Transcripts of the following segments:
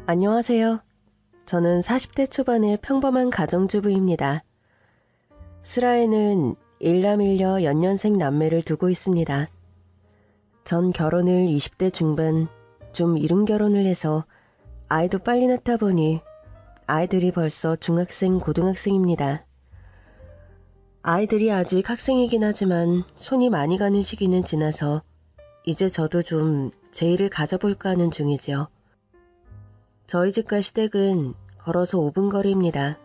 안녕하세요. 저는 40대 초반의 평범한 가정주부입니다. 슬하에는 일남일녀 연년생 남매를 두고 있습니다. 전 결혼을 20대 중반, 좀 이른 결혼을 해서 아이도 빨리 낳다 보니 아이들이 벌써 중학생, 고등학생입니다. 아이들이 아직 학생이긴 하지만 손이 많이 가는 시기는 지나서 이제 저도 좀 제 일을 가져볼까 하는 중이지요. 저희 집과 시댁은 걸어서 5분 거리입니다.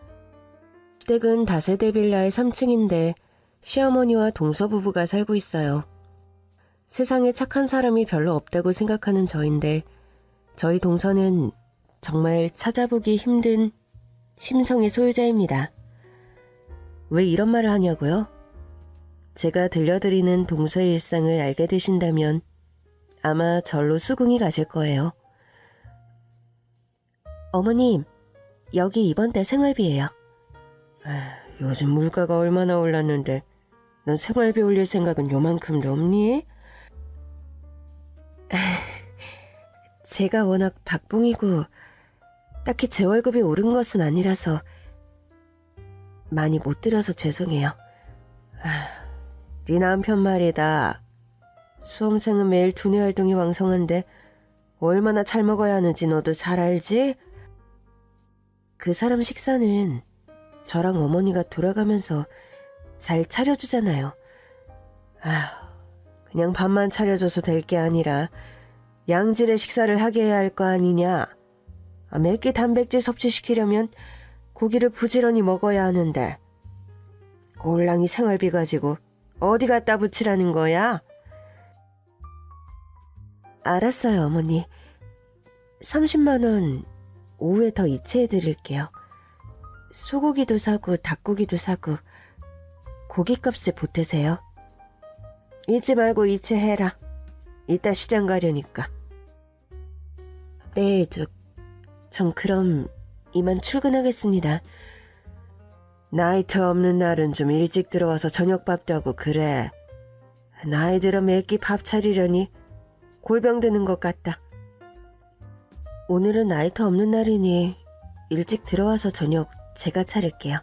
시댁은 다세대 빌라의 3층인데 시어머니와 동서 부부가 살고 있어요. 세상에 착한 사람이 별로 없다고 생각하는 저인데 저희 동서는 정말 찾아보기 힘든 심성의 소유자입니다. 왜 이런 말을 하냐고요? 제가 들려드리는 동서의 일상을 알게 되신다면 아마 절로 수긍이 가실 거예요. 어머님, 여기 이번 달 생활비예요. 요즘 물가가 얼마나 올랐는데 넌 생활비 올릴 생각은 요만큼도 없니? 제가 워낙 박봉이고 딱히 제 월급이 오른 것은 아니라서 많이 못 들여서 죄송해요. 네 남편 말이다. 수험생은 매일 두뇌 활동이 왕성한데 얼마나 잘 먹어야 하는지 너도 잘 알지? 그 사람 식사는 저랑 어머니가 돌아가면서 잘 차려주잖아요. 그냥 밥만 차려줘서 될 게 아니라 양질의 식사를 하게 해야 할 거 아니냐. 몇 끼 단백질 섭취시키려면 고기를 부지런히 먹어야 하는데 꼴랑이 생활비 가지고 어디 갖다 붙이라는 거야? 알았어요, 어머니. 30만 원 오후에 더 이체해드릴게요. 소고기도 사고 닭고기도 사고 고깃값에 보태세요. 잊지 말고 이체해라. 이따 시장 가려니까. 네, 전 그럼 이만 출근하겠습니다. 나이트 없는 날은 좀 일찍 들어와서 저녁밥도 하고 그래. 나이 들어 매끼 밥 차리려니 골병 드는 것 같다. 오늘은 나이트 없는 날이니 일찍 들어와서 저녁 제가 차릴게요.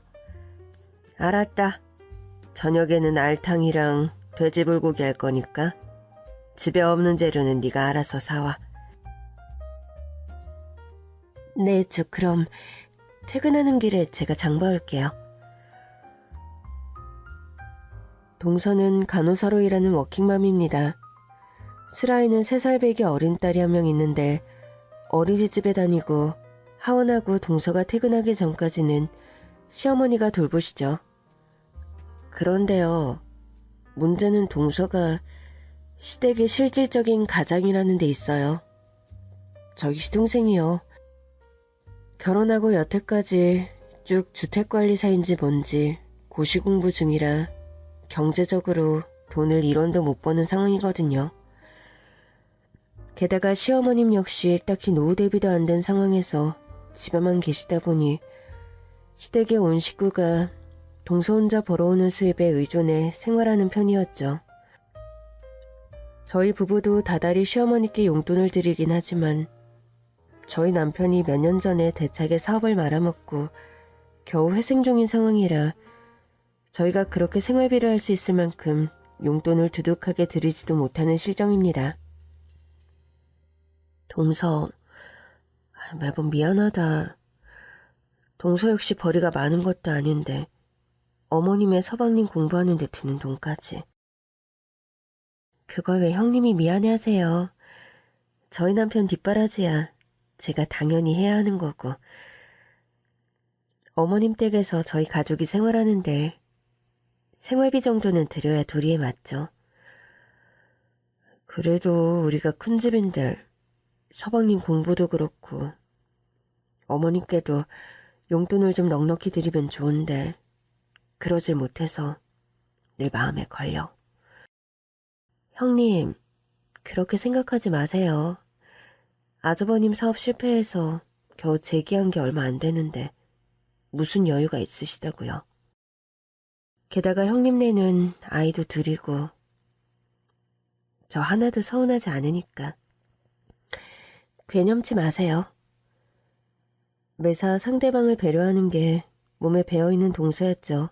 알았다. 저녁에는 알탕이랑 돼지불고기 할 거니까 집에 없는 재료는 네가 알아서 사와. 네, 그럼 퇴근하는 길에 제가 장봐올게요. 동서는 간호사로 일하는 워킹맘입니다. 슬하에는 3살 배기 어린 딸이 한 명 있는데 어린이집에 다니고 하원하고 동서가 퇴근하기 전까지는 시어머니가 돌보시죠. 그런데요, 문제는 동서가 시댁의 실질적인 가장이라는 데 있어요. 저희 시동생이요. 결혼하고 여태까지 쭉 주택관리사인지 뭔지 고시공부 중이라 경제적으로 돈을 1원도 못 버는 상황이거든요. 게다가 시어머님 역시 딱히 노후 대비도 안 된 상황에서 집에만 계시다 보니 시댁에 온 식구가 동서 혼자 벌어오는 수입에 의존해 생활하는 편이었죠. 저희 부부도 다달이 시어머니께 용돈을 드리긴 하지만 저희 남편이 몇 년 전에 대차게 사업을 말아먹고 겨우 회생 중인 상황이라 저희가 그렇게 생활비를 할 수 있을 만큼 용돈을 두둑하게 드리지도 못하는 실정입니다. 동서, 매번 미안하다. 동서 역시 벌이가 많은 것도 아닌데 어머님의 서방님 공부하는 데 드는 돈까지. 그걸 왜 형님이 미안해하세요. 저희 남편 뒷바라지야 제가 당연히 해야 하는 거고. 어머님 댁에서 저희 가족이 생활하는데 생활비 정도는 드려야 도리에 맞죠. 그래도 우리가 큰 집인데 서방님 공부도 그렇고 어머님께도 용돈을 좀 넉넉히 드리면 좋은데 그러질 못해서 늘 마음에 걸려. 형님, 그렇게 생각하지 마세요. 아주버님 사업 실패해서 겨우 재기한 게 얼마 안 되는데 무슨 여유가 있으시다고요. 게다가 형님네는 아이도 둘이고 저 하나도 서운하지 않으니까 괴념치 마세요. 매사 상대방을 배려하는 게 몸에 배어있는 동서였죠.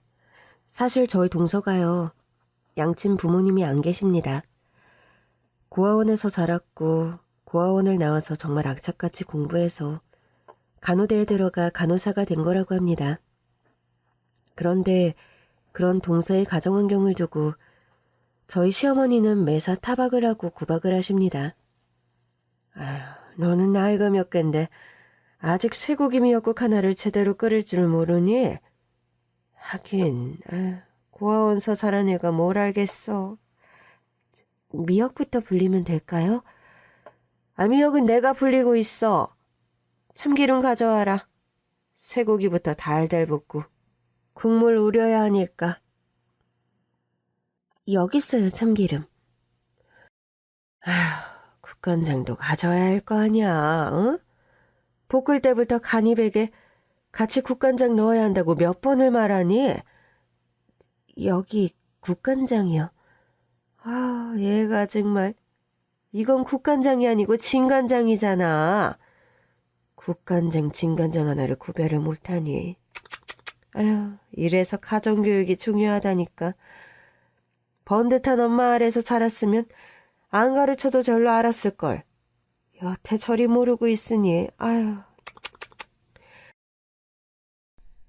사실 저희 동서가요. 양친 부모님이 안 계십니다. 고아원에서 자랐고 고아원을 나와서 정말 악착같이 공부해서 간호대에 들어가 간호사가 된 거라고 합니다. 그런데 그런 동서의 가정환경을 두고 저희 시어머니는 매사 타박을 하고 구박을 하십니다. 아휴, 너는 나이가 몇 갠데 아직 쇠고기 미역국 하나를 제대로 끓일 줄 모르니? 하긴 고아원서 자란 애가 뭘 알겠어. 미역부터 불리면 될까요? 미역은 내가 불리고 있어. 참기름 가져와라. 쇠고기부터 달달 볶고 국물 우려야 하니까. 여기 있어요, 참기름. 국간장도 가져야 할 거 아니야, 응? 볶을 때부터 간이 배게 같이 국간장 넣어야 한다고 몇 번을 말하니? 여기 국간장이요. 얘가 정말. 이건 국간장이 아니고 진간장이잖아. 국간장, 진간장 하나를 구별을 못하니. 이래서 가정교육이 중요하다니까. 번듯한 엄마 아래서 자랐으면 안 가르쳐도 절로 알았을걸. 여태 저리 모르고 있으니.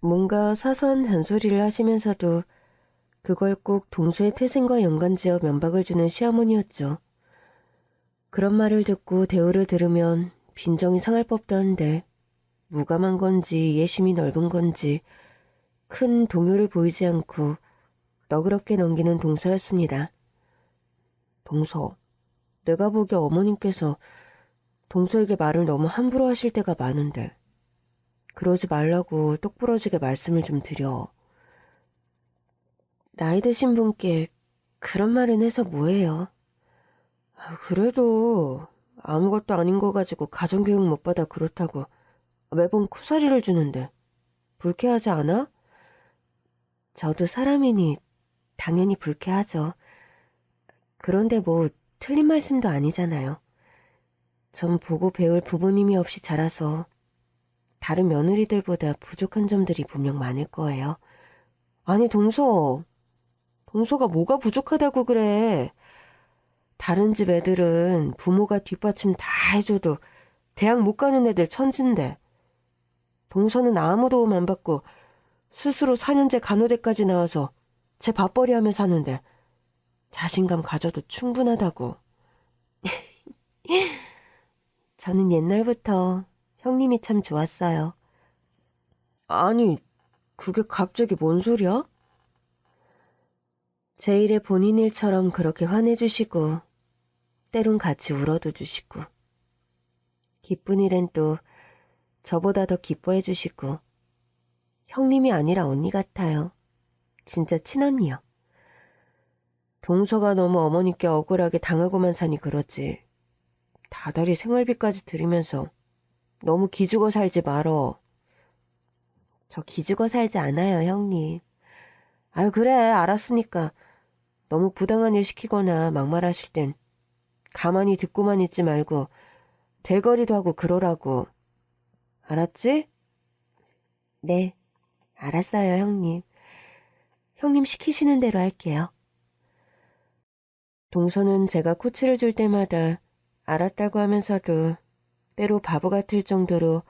뭔가 사소한 잔소리를 하시면서도 그걸 꼭 동서의 태생과 연관지어 면박을 주는 시어머니였죠. 그런 말을 듣고 대우를 들으면 빈정이 상할 법도 한데 무감한 건지 예심이 넓은 건지 큰 동요를 보이지 않고 너그럽게 넘기는 동서였습니다. 동서, 내가 보기에 어머님께서 동서에게 말을 너무 함부로 하실 때가 많은데 그러지 말라고 똑부러지게 말씀을 좀 드려. 나이 드신 분께 그런 말은 해서 뭐해요. 그래도 아무것도 아닌 거 가지고 가정교육 못 받아 그렇다고 매번 쿠사리를 주는데 불쾌하지 않아? 저도 사람이니 당연히 불쾌하죠. 그런데 뭐 틀린 말씀도 아니잖아요. 전 보고 배울 부모님이 없이 자라서 다른 며느리들보다 부족한 점들이 분명 많을 거예요. 아니, 동서가 뭐가 부족하다고 그래. 다른 집 애들은 부모가 뒷받침 다 해줘도 대학 못 가는 애들 천진데 동서는 아무 도움 안 받고 스스로 4년제 간호대까지 나와서 제 밥벌이하며 사는데 자신감 가져도 충분하다고. 저는 옛날부터 형님이 참 좋았어요. 아니, 그게 갑자기 뭔 소리야? 제 일에 본인 일처럼 그렇게 화내주시고 때론 같이 울어도 주시고 기쁜 일엔 또 저보다 더 기뻐해 주시고 형님이 아니라 언니 같아요. 진짜 친언니요. 동서가 너무 어머니께 억울하게 당하고만 사니 그러지. 다달이 생활비까지 들이면서 너무 기죽어 살지 말어. 저 기죽어 살지 않아요, 형님. 그래, 알았으니까. 너무 부당한 일 시키거나 막말하실 땐 가만히 듣고만 있지 말고 대거리도 하고 그러라고. 알았지? 네, 알았어요, 형님. 형님 시키시는 대로 할게요. 동서는 제가 코치를 줄 때마다 알았다고 하면서도 때로 바보 같을 정도로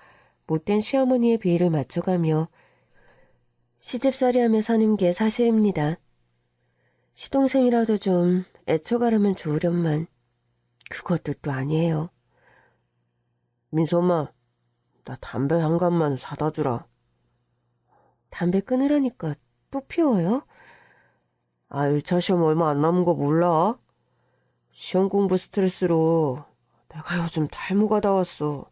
못된 시어머니의 비위를 맞춰가며 시집살이하며 사는 게 사실입니다. 시동생이라도 좀 애처가려면 좋으련만 그것도 또 아니에요. 민서엄마, 나 담배 한 갑만 사다 주라. 담배 끊으라니까 또 피워요? 1차 시험 얼마 안 남은 거 몰라? 시험 공부 스트레스로 내가 요즘 탈모가 다 왔어.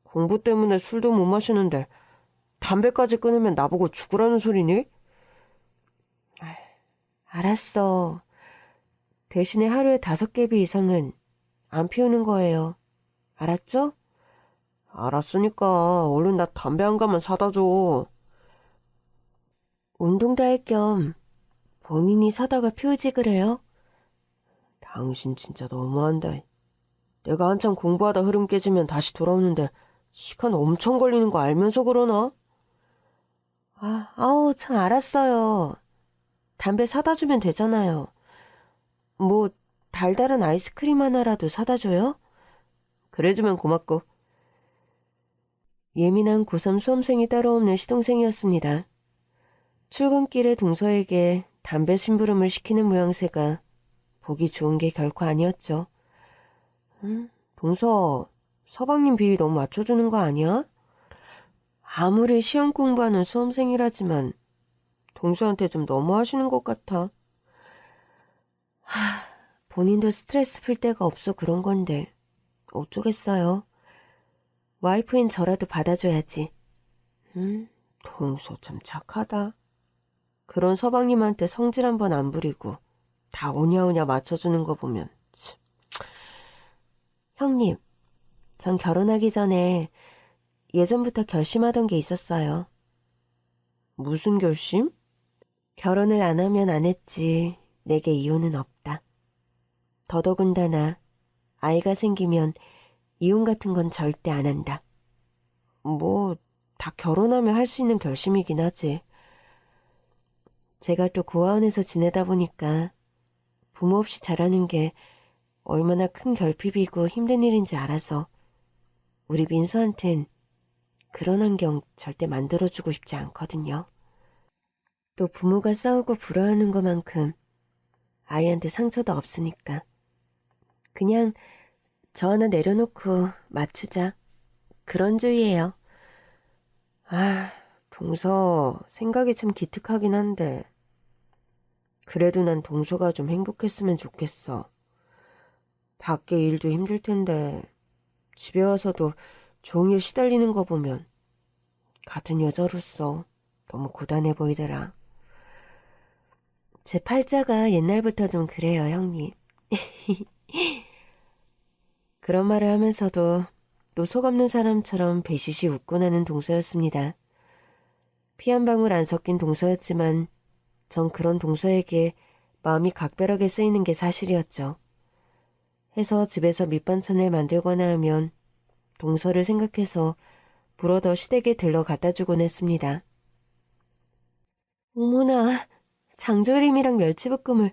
공부 때문에 술도 못 마시는데 담배까지 끊으면 나보고 죽으라는 소리니? 알았어. 대신에 하루에 5개비 이상은 안 피우는 거예요. 알았죠? 알았으니까 얼른 나 담배 한 갑만 사다 줘. 운동도 할 겸 본인이 사다가 피우지 그래요? 당신 진짜 너무한다. 내가 한참 공부하다 흐름 깨지면 다시 돌아오는데 시간 엄청 걸리는 거 알면서 그러나? 아우, 참 알았어요. 담배 사다 주면 되잖아요. 뭐 달달한 아이스크림 하나라도 사다 줘요? 그래주면 고맙고. 예민한 고3 수험생이 따로 없는 시동생이었습니다. 출근길에 동서에게 담배 심부름을 시키는 모양새가 보기 좋은 게 결코 아니었죠. 동서, 서방님 비위 너무 맞춰주는 거 아니야? 아무리 시험 공부하는 수험생이라지만 동서한테 좀 너무하시는 것 같아. 본인도 스트레스 풀 데가 없어 그런 건데 어쩌겠어요. 와이프인 저라도 받아줘야지. 동서 참 착하다. 그런 서방님한테 성질 한번 안 부리고 다 오냐오냐 맞춰주는 거 보면 참. 형님, 전 결혼하기 전에 예전부터 결심하던 게 있었어요. 무슨 결심? 결혼을 안 하면 안 했지 내게 이혼은 없다. 더더군다나 아이가 생기면 이혼 같은 건 절대 안 한다. 뭐 다 결혼하면 할 수 있는 결심이긴 하지. 제가 또 고아원에서 지내다 보니까 부모 없이 자라는 게 얼마나 큰 결핍이고 힘든 일인지 알아서 우리 민수한텐 그런 환경 절대 만들어주고 싶지 않거든요. 또 부모가 싸우고 불화하는 것만큼 아이한테 상처도 없으니까 그냥 저 하나 내려놓고 맞추자. 그런 주의예요. 동서 생각이 참 기특하긴 한데 그래도 난 동서가 좀 행복했으면 좋겠어. 밖에 일도 힘들 텐데 집에 와서도 종일 시달리는 거 보면 같은 여자로서 너무 고단해 보이더라. 제 팔자가 옛날부터 좀 그래요, 형님. 그런 말을 하면서도 또 속없는 사람처럼 배시시 웃고 나는 동서였습니다. 피 한 방울 안 섞인 동서였지만 전 그런 동서에게 마음이 각별하게 쓰이는 게 사실이었죠. 해서 집에서 밑반찬을 만들거나 하면 동서를 생각해서 불어더 시댁에 들러 갖다 주곤 했습니다. 어머나, 장조림이랑 멸치볶음을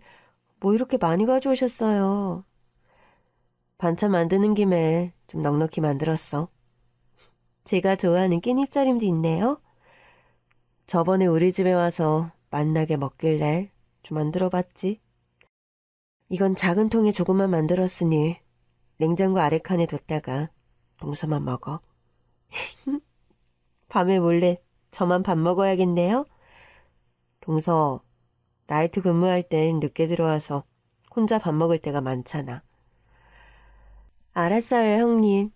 뭐 이렇게 많이 가져오셨어요. 반찬 만드는 김에 좀 넉넉히 만들었어. 제가 좋아하는 깻잎절임도 있네요. 저번에 우리 집에 와서 만나게 먹길래 좀 만들어봤지. 이건 작은 통에 조금만 만들었으니 냉장고 아래칸에 뒀다가 동서만 먹어. 밤에 몰래 저만 밥 먹어야겠네요. 동서, 나이트 근무할 땐 늦게 들어와서 혼자 밥 먹을 때가 많잖아. 알았어요, 형님.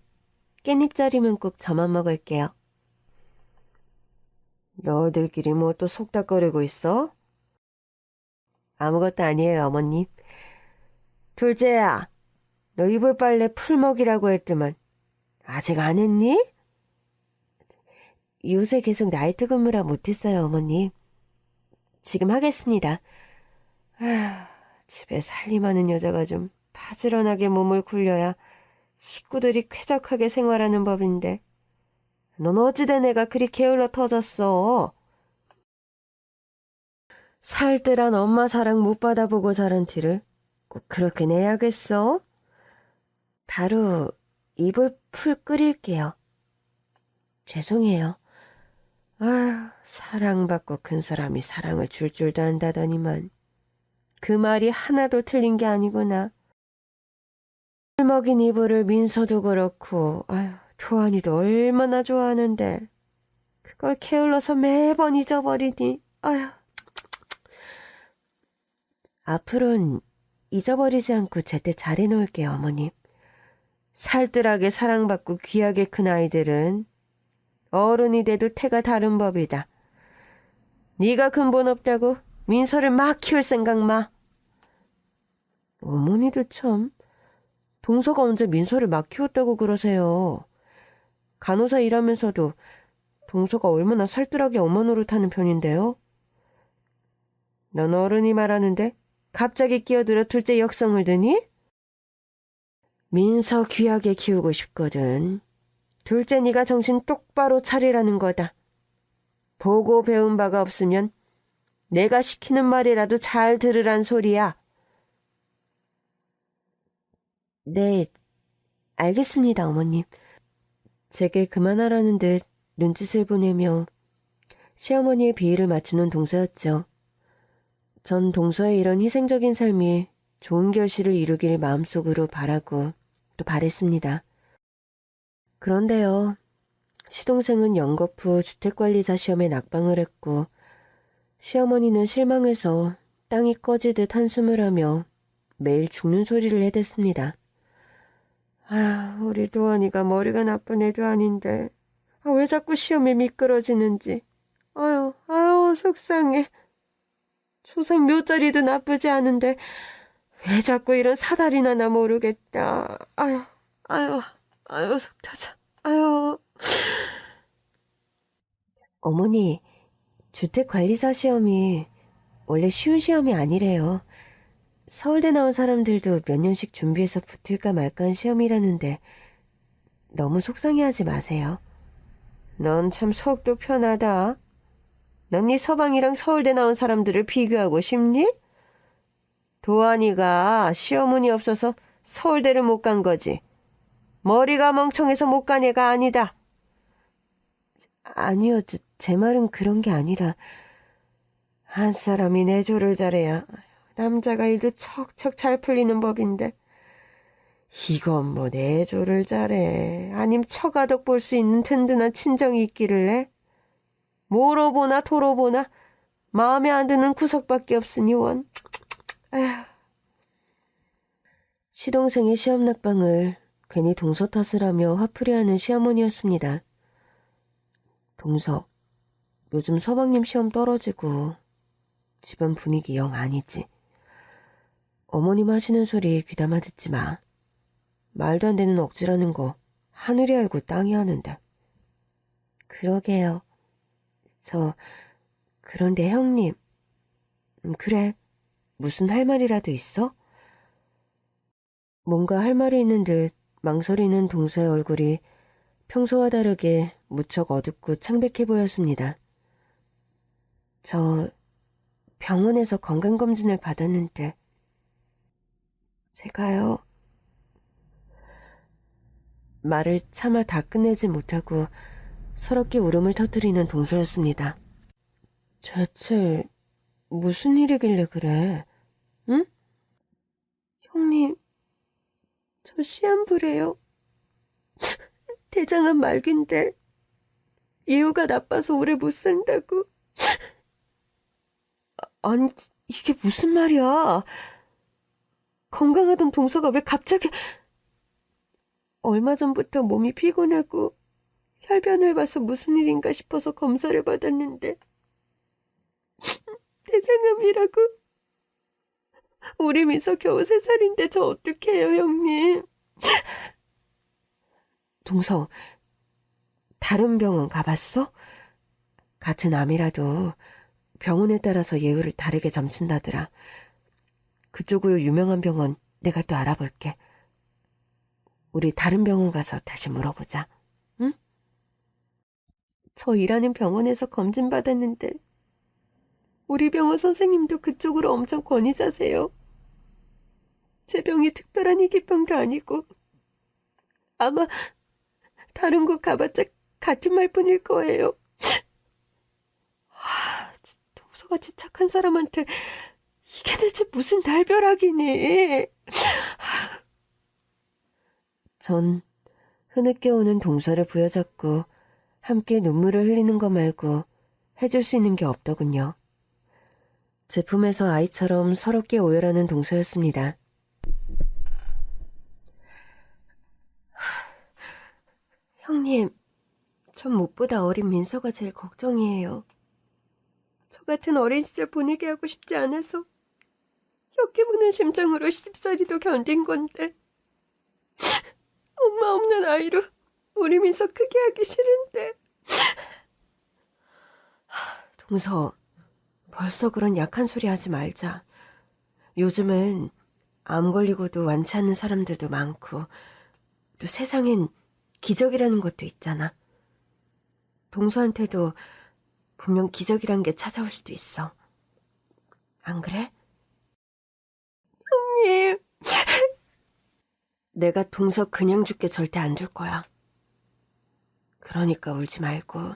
깻잎절임은 꼭 저만 먹을게요. 너희들끼리 뭐 또 속닥거리고 있어? 아무것도 아니에요, 어머님. 둘째야, 너 이불 빨래 풀먹이라고 했더만 아직 안 했니? 요새 계속 나이트 근무라 못했어요, 어머님. 지금 하겠습니다. 집에 살림하는 여자가 좀 파지런하게 몸을 굴려야 식구들이 쾌적하게 생활하는 법인데 넌 어찌된 애가 그리 게을러 터졌어. 살뜰한 엄마 사랑 못 받아보고 자란 티를 꼭 그렇게 내야겠어? 바로 이불 풀 끓일게요. 죄송해요. 사랑받고 큰 사람이 사랑을 줄 줄도 안다더니만 그 말이 하나도 틀린 게 아니구나. 술 먹인 이불을 민서도 그렇고 도안이도 얼마나 좋아하는데 그걸 게을러서 매번 잊어버리니. 앞으로는 잊어버리지 않고 제때 잘해놓을게요, 어머님. 살뜰하게 사랑받고 귀하게 큰 아이들은 어른이 돼도 태가 다른 법이다. 네가 근본 없다고 민서를 막 키울 생각 마. 어머니도 참. 동서가 언제 민서를 막 키웠다고 그러세요. 간호사 일하면서도 동서가 얼마나 살뜰하게 엄마 노릇하는 편인데요. 넌 어른이 말하는데 갑자기 끼어들어 둘째 역성을 드니? 민서 귀하게 키우고 싶거든. 둘째 네가 정신 똑바로 차리라는 거다. 보고 배운 바가 없으면 내가 시키는 말이라도 잘 들으란 소리야. 네, 알겠습니다, 어머님. 제게 그만하라는 듯 눈짓을 보내며 시어머니의 비위를 맞추는 동서였죠. 전 동서의 이런 희생적인 삶이 좋은 결실을 이루길 마음속으로 바라고 또 바랬습니다. 그런데요, 시동생은 연겁 후 주택관리사 시험에 낙방을 했고 시어머니는 실망해서 땅이 꺼지듯 한숨을 하며 매일 죽는 소리를 해댔습니다. 아, 우리 도안이가 머리가 나쁜 애도 아닌데 왜 자꾸 시험에 미끄러지는지. 아유, 속상해. 조상 묘자리도 나쁘지 않은데 왜 자꾸 이런 사달이 나나 모르겠다. 아유, 속 터져. 아유. 어머니, 주택관리사 시험이 원래 쉬운 시험이 아니래요. 서울대 나온 사람들도 몇 년씩 준비해서 붙을까 말까 한 시험이라는데 너무 속상해하지 마세요. 넌 참 속도 편하다. 넌 네 서방이랑 서울대 나온 사람들을 비교하고 싶니? 도안이가 시어머니 없어서 서울대를 못 간 거지. 머리가 멍청해서 못 간 애가 아니다. 아니요, 제 말은 그런 게 아니라 한 사람이 내조를 잘해야 남자가 일도 척척 잘 풀리는 법인데 이건 뭐 내조를 잘해. 아님 처가덕 볼 수 있는 든든한 친정이 있기를 해. 뭐로 보나 도로 보나 마음에 안 드는 구석밖에 없으니 원. 에휴. 시동생의 시험 낙방을 괜히 동서 탓을 하며 화풀이하는 시어머니였습니다. 동서, 요즘 서방님 시험 떨어지고 집안 분위기 영 아니지. 어머님 하시는 소리 귀담아 듣지 마. 말도 안 되는 억지라는 거 하늘이 알고 땅이 아는데. 그러게요. 그런데 형님. 그래, 무슨 할 말이라도 있어? 뭔가 할 말이 있는 듯 망설이는 동서의 얼굴이 평소와 다르게 무척 어둡고 창백해 보였습니다. 저 병원에서 건강검진을 받았는데 제가요. 말을 차마 다 끝내지 못하고 서럽게 울음을 터뜨리는 동서였습니다. 대체 무슨 일이길래 그래? 응? 형님, 저 시한부래요. 대장암 말기인데 예후가 나빠서 오래 못 산다고. 아니, 이게 무슨 말이야. 건강하던 동서가 왜 갑자기... 얼마 전부터 몸이 피곤하고 혈변을 봐서 무슨 일인가 싶어서 검사를 받았는데 대장암이라고. 우리 미서 겨우 3살인데 저 어떡해요, 형님. 동서, 다른 병원 가봤어? 같은 암이라도 병원에 따라서 예후를 다르게 점친다더라. 그쪽으로 유명한 병원 내가 또 알아볼게. 우리 다른 병원 가서 다시 물어보자. 응? 저 일하는 병원에서 검진 받았는데 우리 병원 선생님도 그쪽으로 엄청 권위자세요. 제 병이 특별한 희귀병도 아니고 아마 다른 곳 가봤자 같은 말뿐일 거예요. 동서같이 착한 사람한테 이게 대체 무슨 날벼락이니. 전 흐느껴 오는 동서를 부여잡고 함께 눈물을 흘리는 거 말고 해줄 수 있는 게 없더군요. 제품에서 아이처럼 서럽게 오열하는 동서였습니다. 형님, 전 무엇보다 어린 민서가 제일 걱정이에요. 저 같은 어린 시절 보내게 하고 싶지 않아서 혀깨무는 심정으로 시집살이도 견딘 건데 엄마 없는 아이로 우리 민서 크게 하기 싫은데. 동서, 벌써 그런 약한 소리 하지 말자. 요즘은 암 걸리고도 완치 않는 사람들도 많고 또 세상엔 기적이라는 것도 있잖아. 동서한테도 분명 기적이란 게 찾아올 수도 있어. 안 그래? 형님. 내가 동서 그냥 죽게 절대 안 줄 거야. 그러니까 울지 말고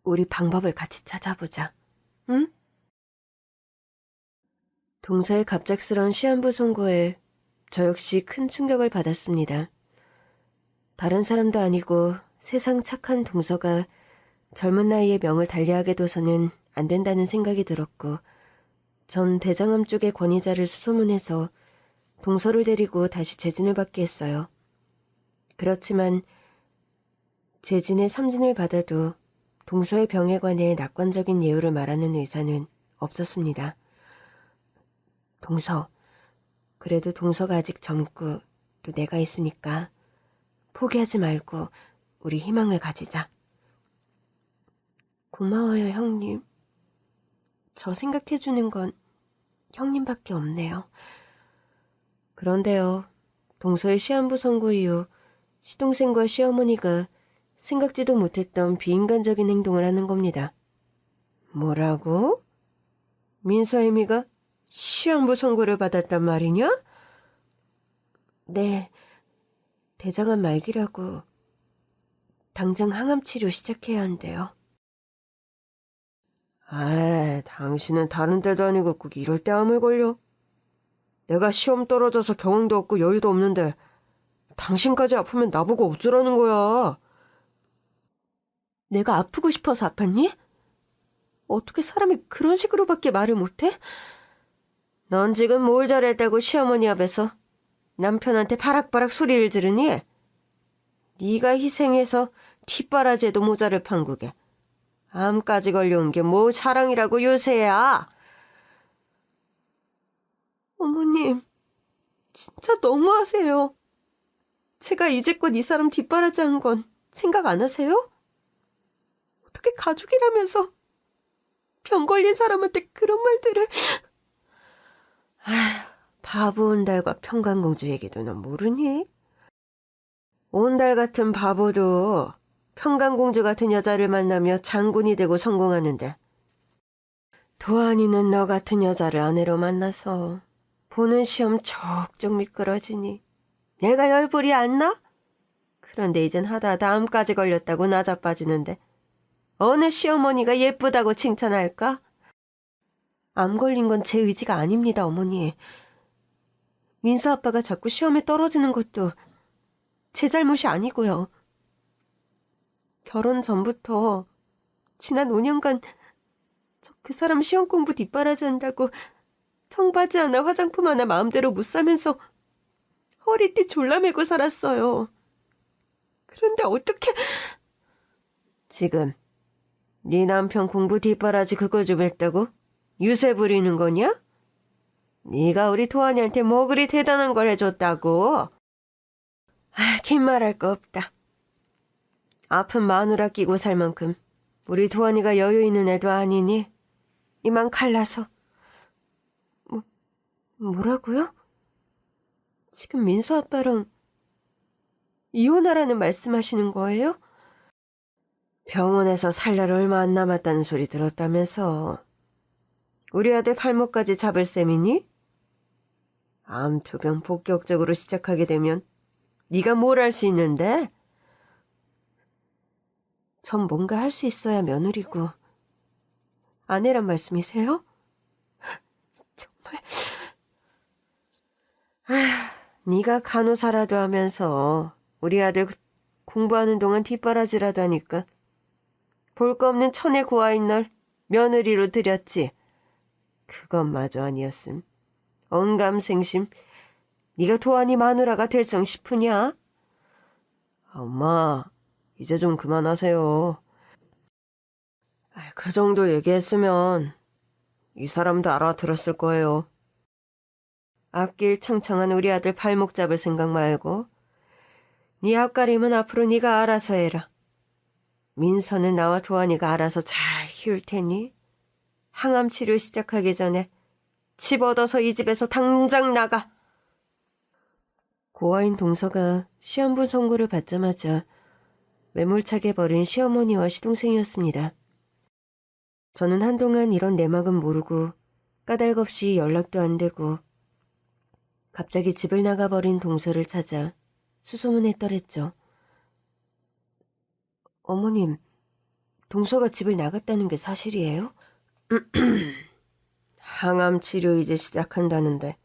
우리 방법을 같이 찾아보자. 응? 동서의 갑작스러운 시한부 선고에 저 역시 큰 충격을 받았습니다. 다른 사람도 아니고 세상 착한 동서가 젊은 나이에 명을 달리하게 둬서는 안 된다는 생각이 들었고 전 대장암 쪽의 권위자를 수소문해서 동서를 데리고 다시 재진을 받게 했어요. 그렇지만 재진의 삼진을 받아도 동서의 병에 관해 낙관적인 예우를 말하는 의사는 없었습니다. 동서, 그래도 동서가 아직 젊고 또 내가 있으니까 포기하지 말고 우리 희망을 가지자. 고마워요, 형님. 저 생각해주는 건 형님밖에 없네요. 그런데요, 동서의 시한부 선고 이후 시동생과 시어머니가 생각지도 못했던 비인간적인 행동을 하는 겁니다. 뭐라고? 민서애미가 시한부 선고를 받았단 말이냐? 네, 대장암 말기라고 당장 항암 치료 시작해야 한대요. 아, 당신은 다른 데도 아니고 꼭 이럴 때 암을 걸려? 내가 시험 떨어져서 경험도 없고 여유도 없는데 당신까지 아프면 나보고 어쩌라는 거야? 내가 아프고 싶어서 아팠니? 어떻게 사람이 그런 식으로밖에 말을 못해? 넌 지금 뭘 잘했다고 시어머니 앞에서 남편한테 바락바락 소리를 지르니? 네가 희생해서 뒷바라지에도 모자를 판국에 암까지 걸려온 게 뭐 자랑이라고 요새야. 어머님, 진짜 너무하세요. 제가 이제껏 이 사람 뒷바라지 한 건 생각 안 하세요? 어떻게 가족이라면서 병 걸린 사람한테 그런 말들을... 바보 온달과 평강공주 얘기도 넌 모르니? 온달 같은 바보도 평강공주 같은 여자를 만나며 장군이 되고 성공하는데 도안이는 너 같은 여자를 아내로 만나서 보는 시험 쩍쩍 미끄러지니 내가 열불이 안 나? 그런데 이젠 하다하다 암까지 걸렸다고 나자빠지는데 어느 시어머니가 예쁘다고 칭찬할까? 암 걸린 건 제 의지가 아닙니다, 어머니. 민서 아빠가 자꾸 시험에 떨어지는 것도 제 잘못이 아니고요. 결혼 전부터 지난 5년간 저 그 사람 시험 공부 뒷바라지 한다고 청바지 하나 화장품 하나 마음대로 못 사면서 허리띠 졸라매고 살았어요. 그런데 어떻게... 지금 네 남편 공부 뒷바라지 그거 좀 했다고? 유세 부리는 거냐? 네가 우리 도안이한테 뭐 그리 대단한 걸 해줬다고? 긴 말할 거 없다. 아픈 마누라 끼고 살 만큼 우리 도안이가 여유 있는 애도 아니니 이만 갈라서. 뭐라고요? 지금 민수 아빠랑 이혼하라는 말씀하시는 거예요? 병원에서 살 날 얼마 안 남았다는 소리 들었다면서. 우리 아들 팔목까지 잡을 셈이니? 암투병 본격적으로 시작하게 되면 네가 뭘 할 수 있는데? 전 뭔가 할 수 있어야 며느리고 아내란 말씀이세요? 정말... 네가 간호사라도 하면서 우리 아들 공부하는 동안 뒷바라지라도 하니까 볼 거 없는 천의 고아인 널 며느리로 들였지. 그것마저 아니었음. 언감생심 네가 도안이 마누라가 될성 싶으냐? 엄마, 이제 좀 그만하세요. 그 정도 얘기했으면 이 사람도 알아들었을 거예요. 앞길 창창한 우리 아들 발목 잡을 생각 말고 네 앞가림은 앞으로 네가 알아서 해라. 민서는 나와 도안이가 알아서 잘 키울 테니 항암 치료 시작하기 전에 집 얻어서 이 집에서 당장 나가. 고아인 동서가 시험부 선고를 받자마자 매몰차게 버린 시어머니와 시동생이었습니다. 저는 한동안 이런 내막은 모르고 까닭없이 연락도 안 되고 갑자기 집을 나가버린 동서를 찾아 수소문했더랬죠. 어머님, 동서가 집을 나갔다는 게 사실이에요? 항암 치료 이제 시작한다는데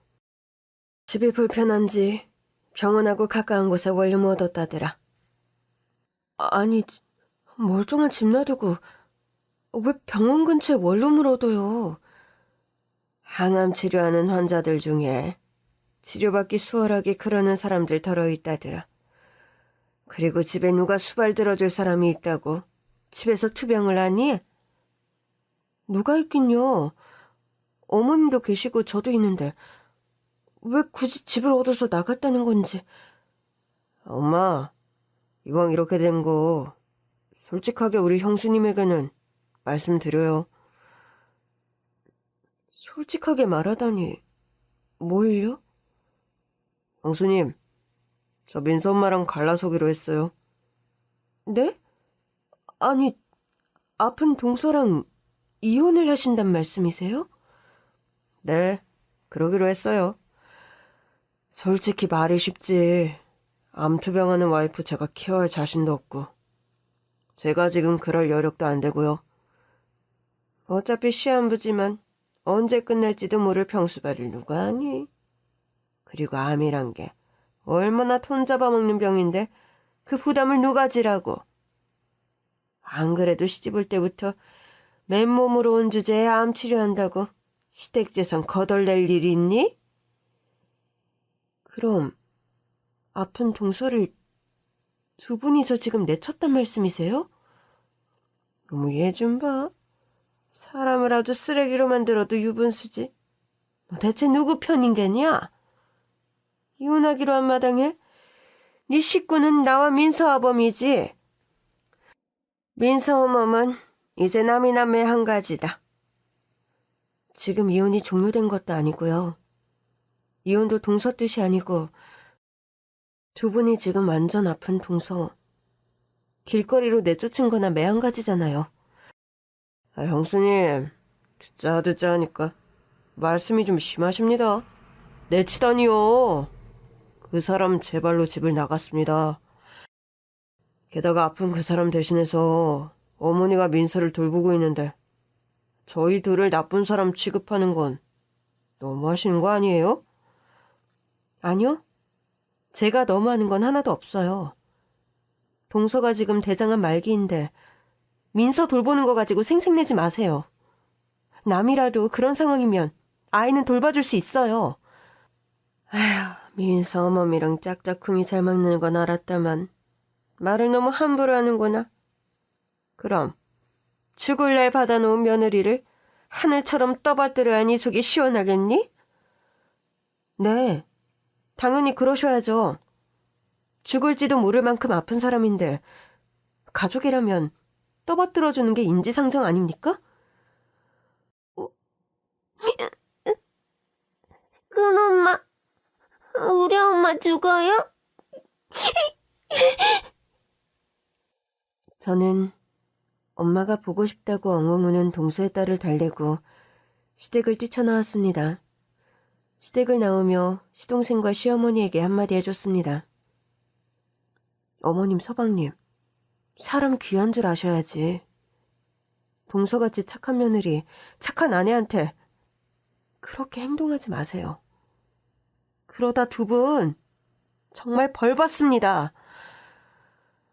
집이 불편한지 병원하고 가까운 곳에 원룸 얻었다더라. 아니, 멀쩡한 집 놔두고 왜 병원 근처에 원룸을 얻어요? 항암 치료하는 환자들 중에 치료받기 수월하게 그러는 사람들 덜어 있다더라. 그리고 집에 누가 수발 들어줄 사람이 있다고 집에서 투병을 하니? 누가 있긴요. 어머님도 계시고 저도 있는데 왜 굳이 집을 얻어서 나갔다는 건지. 엄마, 이왕 이렇게 된 거 솔직하게 우리 형수님에게는 말씀드려요. 솔직하게 말하다니 뭘요? 형수님, 저 민서 엄마랑 갈라서기로 했어요. 네? 아니, 아픈 동서랑 이혼을 하신단 말씀이세요? 네, 그러기로 했어요. 솔직히 말이 쉽지. 암투병하는 와이프 제가 케어할 자신도 없고 제가 지금 그럴 여력도 안 되고요. 어차피 시한부지만 언제 끝날지도 모를 병수발을 누가 하니? 그리고 암이란 게 얼마나 돈 잡아먹는 병인데 그 부담을 누가 지라고. 안 그래도 시집올 때부터 맨몸으로 온 주제에 암 치료한다고 시댁재산 거덜낼 일이 있니? 그럼 아픈 동서를 두 분이서 지금 내쳤단 말씀이세요? 너무 얘 좀 봐. 사람을 아주 쓰레기로 만들어도 유분수지. 너 대체 누구 편인 게냐? 이혼하기로 한 마당에 네 식구는 나와 민서아범이지. 민서어멈은 이제 남이남매 한 가지다. 지금 이혼이 종료된 것도 아니고요. 이혼도 동서 뜻이 아니고 두 분이 지금 완전 아픈 동서 길거리로 내쫓은 거나 매한가지잖아요. 형수님, 듣자 하니까 말씀이 좀 심하십니다. 내치다니요. 그 사람 제 발로 집을 나갔습니다. 게다가 아픈 그 사람 대신해서 어머니가 민서를 돌보고 있는데 저희 둘을 나쁜 사람 취급하는 건 너무하시는 거 아니에요? 아니요. 제가 너무하는 건 하나도 없어요. 동서가 지금 대장암 말기인데 민서 돌보는 거 가지고 생색내지 마세요. 남이라도 그런 상황이면 아이는 돌봐줄 수 있어요. 아휴, 민서 어머니랑 짝짝꿍이 잘 맞는 건 알았다만 말을 너무 함부로 하는구나. 그럼 죽을 날 받아놓은 며느리를 하늘처럼 떠받들어야니 속이 시원하겠니? 네, 당연히 그러셔야죠. 죽을지도 모를 만큼 아픈 사람인데 가족이라면 떠받들어주는 게 인지상정 아닙니까? 큰엄마, 우리 엄마 죽어요? 저는 엄마가 보고 싶다고 엉엉 우는 동서의 딸을 달래고 시댁을 뛰쳐나왔습니다. 시댁을 나오며 시동생과 시어머니에게 한마디 해줬습니다. 어머님, 서방님, 사람 귀한 줄 아셔야지. 동서같이 착한 며느리, 착한 아내한테 그렇게 행동하지 마세요. 그러다 두 분 정말 벌 받습니다.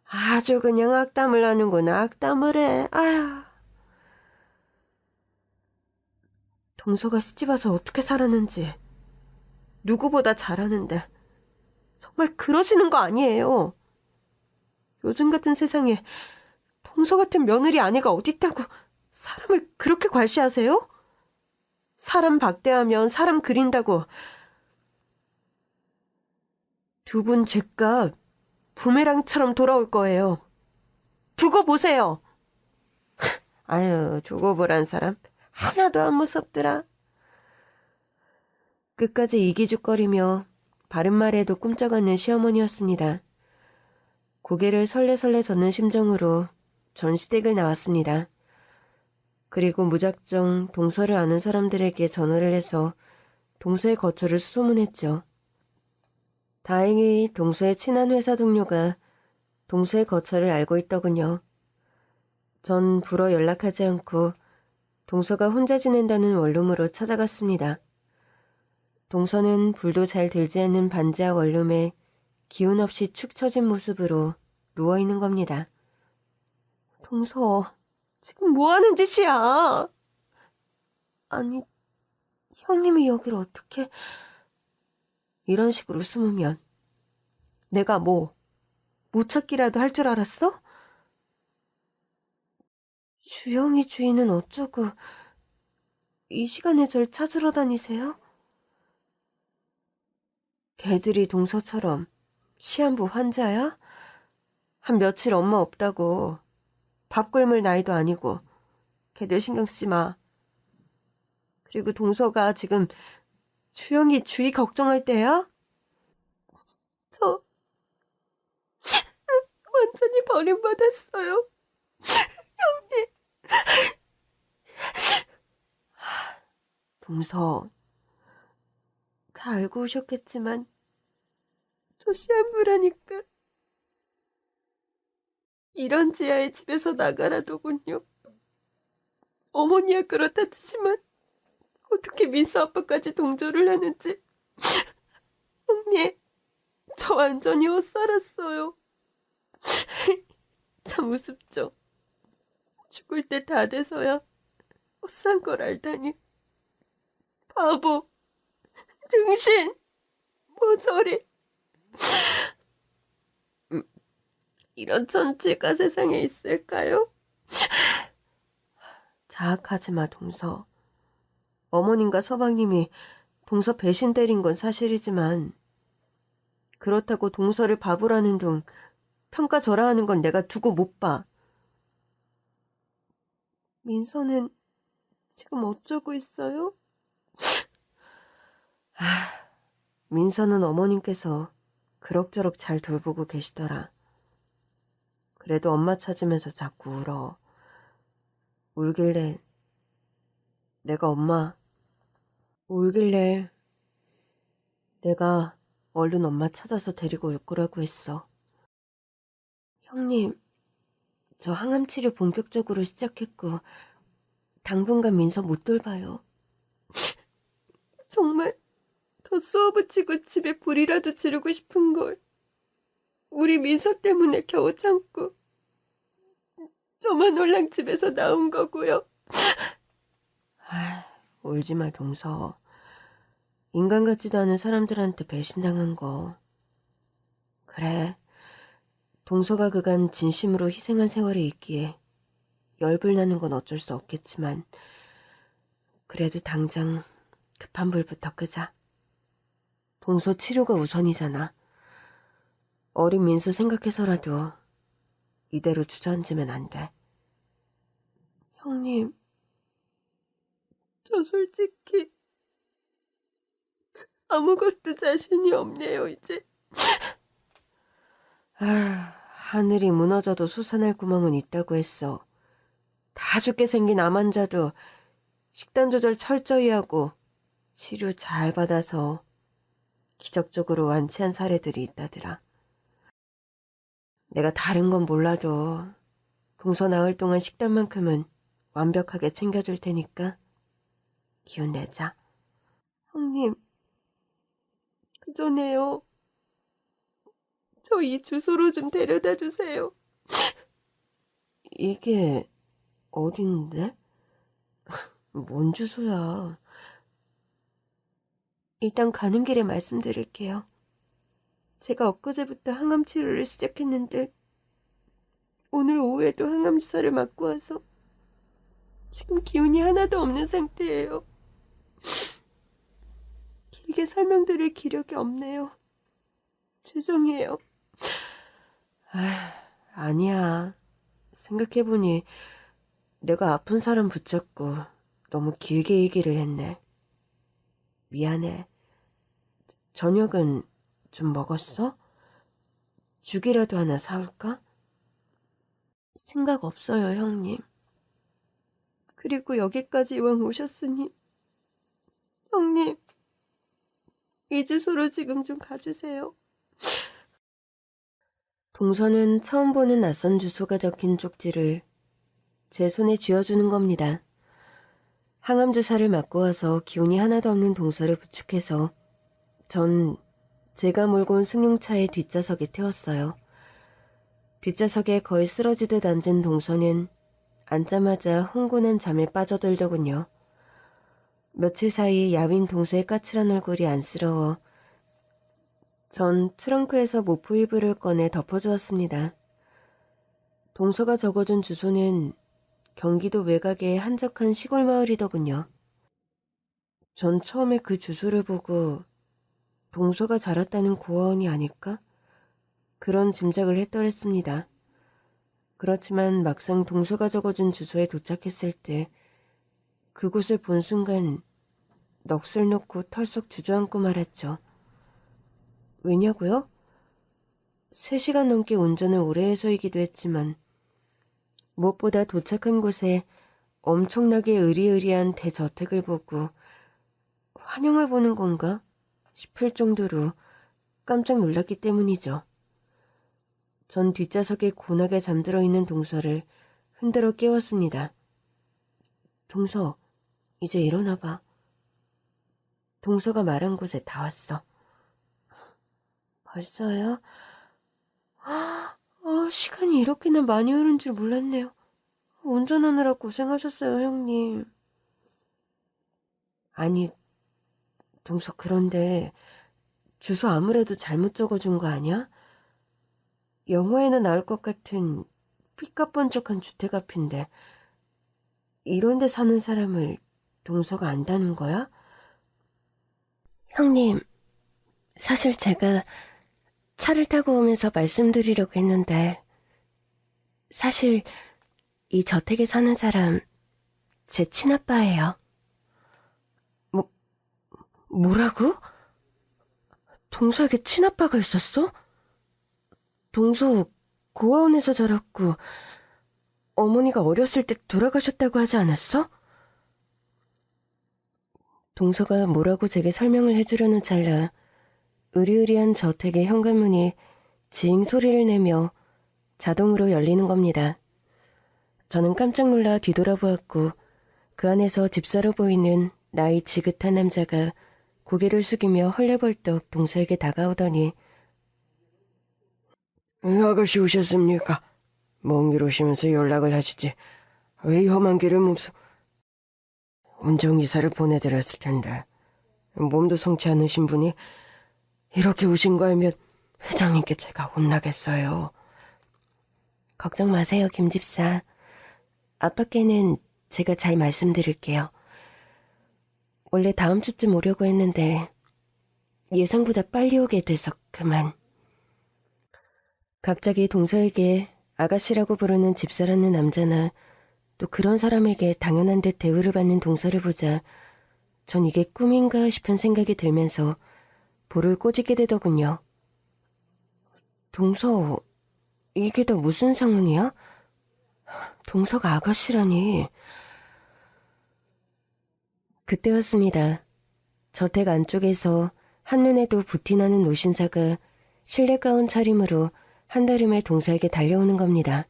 아주 그냥 악담을 하는구나. 악담을 해. 아휴. 동서가 시집와서 어떻게 살았는지 누구보다 잘하는데 정말 그러시는 거 아니에요. 요즘 같은 세상에 동서 같은 며느리 아내가 어딨다고 사람을 그렇게 괄시하세요? 사람 박대하면 사람 그린다고. 두 분 죄값 부메랑처럼 돌아올 거예요. 두고 보세요. 아유, 두고 보란 사람 하나도 안 무섭더라. 끝까지 이기죽거리며 바른말에도 꿈쩍 않는 시어머니였습니다. 고개를 설레설레 젓는 심정으로 전시댁을 나왔습니다. 그리고 무작정 동서를 아는 사람들에게 전화를 해서 동서의 거처를 수소문했죠. 다행히 동서의 친한 회사 동료가 동서의 거처를 알고 있더군요. 전 불어 연락하지 않고 동서가 혼자 지낸다는 원룸으로 찾아갔습니다. 동서는 불도 잘 들지 않는 반지하 원룸에 기운 없이 축 처진 모습으로 누워있는 겁니다. 동서, 지금 뭐 하는 짓이야? 아니, 형님이 여길 어떻게... 이런 식으로 숨으면 내가 뭐 무찾기라도 할 줄 알았어? 주영이 주인은 어쩌고 이 시간에 절 찾으러 다니세요? 걔들이 동서처럼 시한부 환자야? 한 며칠 엄마 없다고 밥 굶을 나이도 아니고 걔들 신경 쓰지 마. 그리고 동서가 지금 주영이 주의 걱정할 때야? 저 완전히 버림받았어요. 형님. 동서, 다 알고 오셨겠지만 저 시한부라니까. 이런 지하의 집에서 나가라더군요. 어머니야 그렇다 치지만 어떻게 민수 아빠까지 동조를 하는지. 형님, 저 완전히 헛살았어요. 참 우습죠. 죽을 때 다 돼서야 헛산 걸 알다니. 바보, 등신, 뭐 저리. 이런 천치가 세상에 있을까요? 자학하지 마, 동서. 어머님과 서방님이 동서 배신 때린 건 사실이지만 그렇다고 동서를 바보라는 둥 평가절하하는 건 내가 두고 못 봐. 민서는 지금 어쩌고 있어요? 민서는 어머님께서 그럭저럭 잘 돌보고 계시더라. 그래도 엄마 찾으면서 자꾸 울어. 울길래 내가 얼른 엄마 찾아서 데리고 올 거라고 했어. 형님, 저 항암 치료 본격적으로 시작했고 당분간 민서 못 돌봐요. 정말 더 쏘아붙이고 집에 불이라도 지르고 싶은 걸 우리 민서 때문에 겨우 참고 저만 홀랑 집에서 나온 거고요. 울지 마, 동서. 인간 같지도 않은 사람들한테 배신당한 거. 그래, 동서가 그간 진심으로 희생한 세월이 있기에 열불 나는 건 어쩔 수 없겠지만 그래도 당장 급한 불부터 끄자. 동서 치료가 우선이잖아. 어린 민수 생각해서라도 이대로 주저앉으면 안 돼. 형님, 저 솔직히 아무것도 자신이 없네요, 이제. 하늘이 무너져도 솟아날 구멍은 있다고 했어. 다 죽게 생긴 암 환자도 식단 조절 철저히 하고 치료 잘 받아서 기적적으로 완치한 사례들이 있다더라. 내가 다른 건 몰라도 동서 나을 동안 식단만큼은 완벽하게 챙겨줄 테니까 기운 내자. 형님, 그 전에요. 저 이 주소로 좀 데려다 주세요. 이게 어딘데? 뭔 주소야? 일단 가는 길에 말씀드릴게요. 제가 엊그제부터 항암 치료를 시작했는데 오늘 오후에도 항암 주사를 맞고 와서 지금 기운이 하나도 없는 상태예요. 길게 설명드릴 기력이 없네요. 죄송해요. 아니야. 생각해보니 내가 아픈 사람 붙잡고 너무 길게 얘기를 했네. 미안해. 저녁은 좀 먹었어? 죽이라도 하나 사올까? 생각 없어요, 형님. 그리고 여기까지 이왕 오셨으니 형님, 이 주소로 지금 좀 가주세요. 동서는 처음 보는 낯선 주소가 적힌 쪽지를 제 손에 쥐어주는 겁니다. 항암 주사를 맞고 와서 기운이 하나도 없는 동서를 부축해서 전 제가 몰고 온 승용차의 뒷좌석에 태웠어요. 뒷좌석에 거의 쓰러지듯 앉은 동서는 앉자마자 흥분한 잠에 빠져들더군요. 며칠 사이 야윈 동서의 까칠한 얼굴이 안쓰러워 전 트렁크에서 모프 이불을 꺼내 덮어주었습니다. 동서가 적어준 주소는 경기도 외곽의 한적한 시골 마을이더군요. 전 처음에 그 주소를 보고 동서가 자랐다는 고아원이 아닐까? 그런 짐작을 했더랬습니다. 그렇지만 막상 동서가 적어준 주소에 도착했을 때 그곳을 본 순간 넋을 놓고 털썩 주저앉고 말았죠. 왜냐고요? 3시간 넘게 운전을 오래 해서이기도 했지만 무엇보다 도착한 곳에 엄청나게 으리으리한 대저택을 보고 환영을 보는 건가 싶을 정도로 깜짝 놀랐기 때문이죠. 전 뒷좌석에 고나게 잠들어 있는 동서를 흔들어 깨웠습니다. 동서, 이제 일어나봐. 동서가 말한 곳에 다 왔어. 벌써요? 시간이 이렇게나 많이 흐른 줄 몰랐네요. 운전하느라 고생하셨어요, 형님. 아니, 동서 그런데 주소 아무래도 잘못 적어준 거 아니야? 영화에는 나올 것 같은 삐까뻔쩍한 주택 앞인데 이런 데 사는 사람을 동서가 안다는 거야? 형님, 사실 제가 차를 타고 오면서 말씀드리려고 했는데 사실 이 저택에 사는 사람 제 친아빠예요. 뭐라고? 동서에게 친아빠가 있었어? 동서 고아원에서 자랐고 어머니가 어렸을 때 돌아가셨다고 하지 않았어? 동서가 뭐라고 제게 설명을 해주려는 찰나 으리으리한 저택의 현관문이 징 소리를 내며 자동으로 열리는 겁니다. 저는 깜짝 놀라 뒤돌아보았고 그 안에서 집사로 보이는 나이 지긋한 남자가 고개를 숙이며 헐레벌떡 동서에게 다가오더니 아가씨 오셨습니까? 먼 길 오시면서 연락을 하시지. 왜 험한 길을 몹소... 운전기사를 보내드렸을 텐데 몸도 성치 않으신 분이 이렇게 오신 거 알면 회장님께 제가 혼나겠어요. 걱정 마세요, 김집사. 아빠께는 제가 잘 말씀드릴게요. 원래 다음 주쯤 오려고 했는데 예상보다 빨리 오게 돼서 그만. 갑자기 동서에게 아가씨라고 부르는 집사라는 남자나 또 그런 사람에게 당연한 듯 대우를 받는 동서를 보자 전 이게 꿈인가 싶은 생각이 들면서 볼을 꼬집게 되더군요. 동서, 이게 다 무슨 상황이야? 동서가 아가씨라니. 그때였습니다. 저택 안쪽에서 한눈에도 부티나는 노신사가 실내 가운 차림으로 한달음에 동서에게 달려오는 겁니다.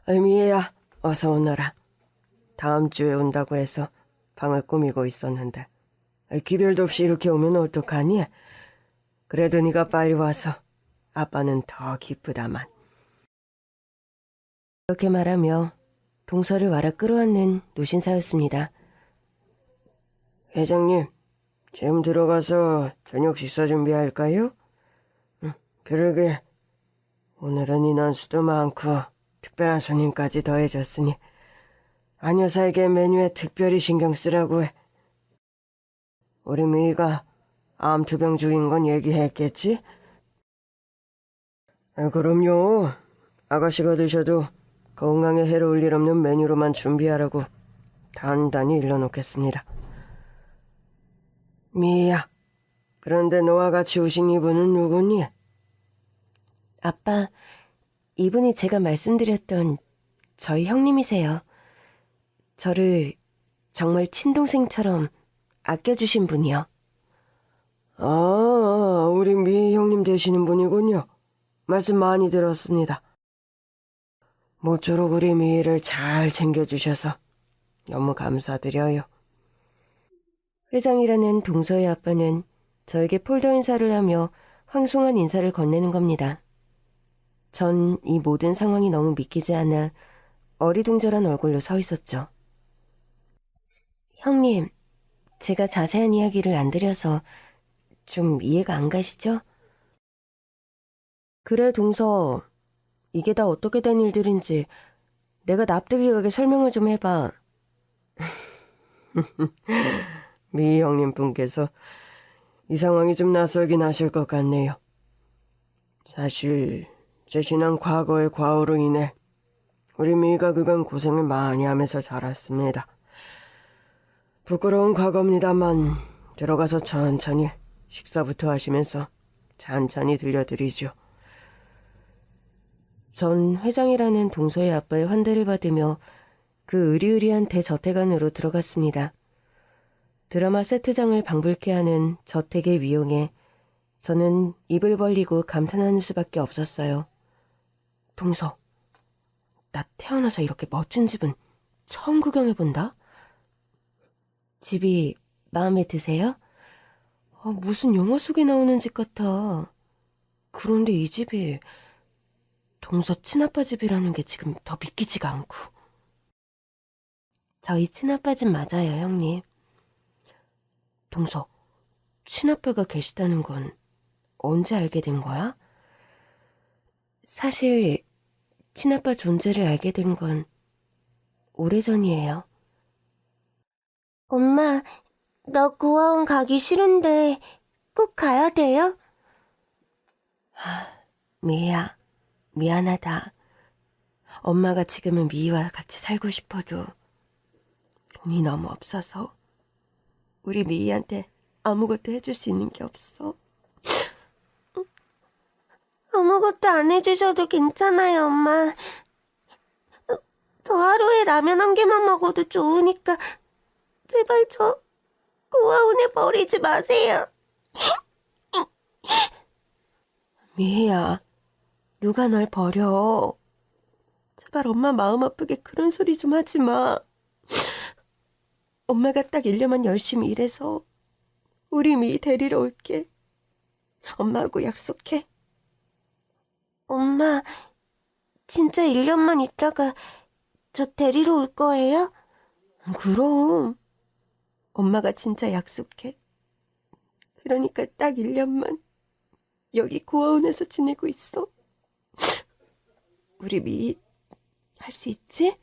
미애야, 어서 오너라. 다음 주에 온다고 해서 방을 꾸미고 있었는데 기별도 없이 이렇게 오면 어떡하니? 그래도 네가 빨리 와서 아빠는 더 기쁘다만. 그렇게 말하며 동서를 와라 끌어안는 노신사였습니다. 회장님, 지금 들어가서 저녁 식사 준비할까요? 그러게, 오늘은 인원수도 많고 특별한 손님까지 더해졌으니 안 여사에게 메뉴에 특별히 신경 쓰라고 해. 우리 미희가 암 2병 중인 건 얘기했겠지? 그럼요. 아가씨가 드셔도 건강에 해로울 일 없는 메뉴로만 준비하라고 단단히 일러놓겠습니다. 미희야, 그런데 너와 같이 오신 이분은 누구니? 아빠, 이분이 제가 말씀드렸던 저희 형님이세요. 저를 정말 친동생처럼 아껴주신 분이요. 아, 우리 미 형님 되시는 분이군요. 말씀 많이 들었습니다. 모쪼록 우리 미희를 잘 챙겨주셔서 너무 감사드려요. 회장이라는 동서의 아빠는 저에게 폴더 인사를 하며 황송한 인사를 건네는 겁니다. 전 이 모든 상황이 너무 믿기지 않아 어리둥절한 얼굴로 서 있었죠. 형님, 제가 자세한 이야기를 안 드려서 좀 이해가 안 가시죠? 그래, 동서. 이게 다 어떻게 된 일들인지 내가 납득이 가게 설명을 좀 해봐. 미 형님 분께서 이 상황이 좀 낯설긴 하실 것 같네요. 사실 제 지난 과거의 과오로 인해 우리 미희가 그간 고생을 많이 하면서 자랐습니다. 부끄러운 과거입니다만 들어가서 천천히 식사부터 하시면서 찬찬히 들려드리죠. 전 회장이라는 동서의 아빠의 환대를 받으며 그 으리으리한 대저택 안으로 들어갔습니다. 드라마 세트장을 방불케 하는 저택의 위용에 저는 입을 벌리고 감탄하는 수밖에 없었어요. 동서, 나 태어나서 이렇게 멋진 집은 처음 구경해본다? 집이 마음에 드세요? 무슨 영화 속에 나오는 집 같아. 그런데 이 집이 동서 친아빠 집이라는 게 지금 더 믿기지가 않고. 저희 친아빠 집 맞아요, 형님. 동서, 친아빠가 계시다는 건 언제 알게 된 거야? 사실 친아빠 존재를 알게 된 건 오래전이에요. 엄마, 나 고아원 가기 싫은데 꼭 가야 돼요? 미희야, 미안하다. 엄마가 지금은 미희와 같이 살고 싶어도 돈이 너무 없어서 우리 미희한테 아무것도 해줄 수 있는 게 없어. 아무것도 안 해주셔도 괜찮아요, 엄마. 저 하루에 라면 한 개만 먹어도 좋으니까 제발 저 고아원에 버리지 마세요. 미희야, 누가 널 버려. 제발 엄마 마음 아프게 그런 소리 좀 하지 마. 엄마가 딱 1년만 열심히 일해서 우리 미희 데리러 올게. 엄마하고 약속해. 엄마, 진짜 1년만 있다가 저 데리러 올 거예요? 그럼. 엄마가 진짜 약속해. 그러니까 딱 1년만 여기 고아원에서 지내고 있어. 우리 미희 할 수 있지?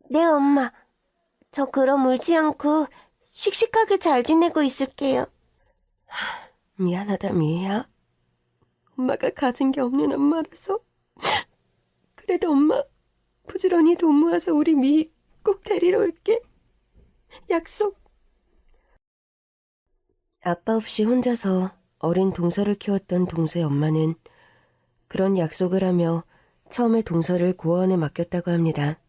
네, 엄마. 저 그럼 울지 않고 씩씩하게 잘 지내고 있을게요. 미안하다, 미희야. 엄마가 가진 게 없는 엄마라서. 그래도 엄마 부지런히 돈 모아서 우리 미희 꼭 데리러 올게. 약속. 아빠 없이 혼자서 어린 동서를 키웠던 동서의 엄마는 그런 약속을 하며 처음에 동서를 고아원에 맡겼다고 합니다.